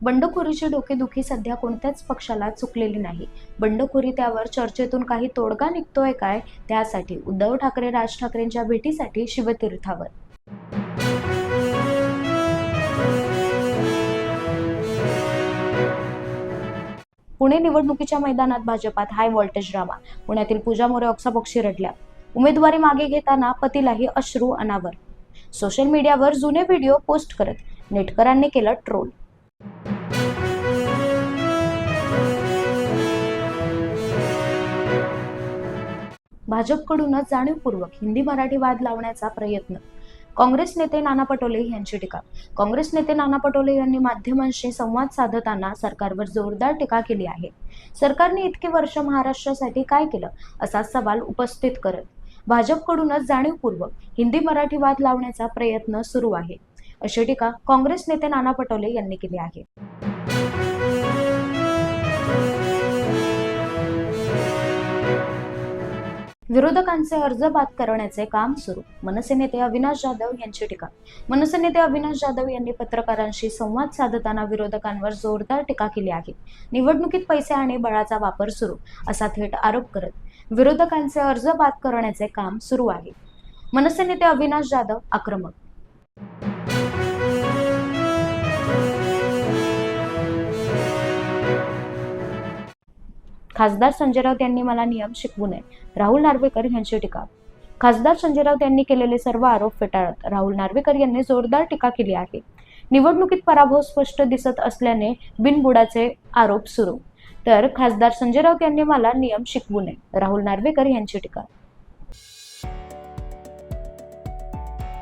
बंडखोरीची डोकेदुखी सध्या कोणत्याच पक्षाला चुकलेली नाही. बंडखोरी त्यावर चर्चेतून काही तोडगा निघतोय काय, त्यासाठी उद्धव ठाकरे राज ठाकरेंच्या भेटीसाठी शिवतीर्थावर. पुणे निवडणुकीच्या मैदानात भाजपात हाय व्होल्टेज ड्रामा. पुण्यातील पूजा मोरे ऑक्साबॉक्सशी रडल्या. उमेदवारी मागे घेताना पतीलाही अश्रू अनावर. सोशल मीडियावर जुने व्हिडिओ पोस्ट करत नेटकरांनी केलं ट्रोल. भाजपकडूनच जाणीवपूर्वक हिंदी मराठी वाद लावण्याचा प्रयत्न. काँग्रेस नेते नाना पटोले यांची टीका. काँग्रेस नेते नाना पटोले यांनी माध्यमांशी संवाद साधताना सरकारवर जोरदार टीका केली आहे. सरकारने इतकी वर्ष महाराष्ट्रासाठी काय केलं, असा सवाल उपस्थित करत भाजपकडूनच जाणीवपूर्वक हिंदी मराठी वाद लावण्याचा प्रयत्न सुरू आहे, अशी टीका काँग्रेस नेते नाना पटोले यांनी केली आहे. विरोधकांचे अर्ज बाद करण्याचे काम सुरू. मनसे नेते अविनाश जाधव यांची टीका. मनसे नेते अविनाश जाधव यांनी पत्रकारांशी संवाद साधताना विरोधकांवर जोरदार टीका केली आहे. निवडणुकीत पैसे आणि बळाचा वापर सुरू, असा थेट आरोप करत विरोधकांचे अर्ज बाद करण्याचे काम सुरू आहे. मनसे नेते अविनाश जाधव आक्रमक. खासदार संजय राऊत यांनी मला नियम शिकवू नये. राहुल नार्वेकर यांची टीका. खासदार संजय राऊत यांनी केलेले सर्व आरोप फेटाळत राहुल नार्वेकर यांनी जोरदार टीका केली आहे. निवडणुकीत पराभव स्पष्ट दिसत असल्याने बिनबुडाचे आरोप सुरू. तर खासदार संजय राऊत यांनी मला नियम शिकवू नये. राहुल नार्वेकर यांची टीका.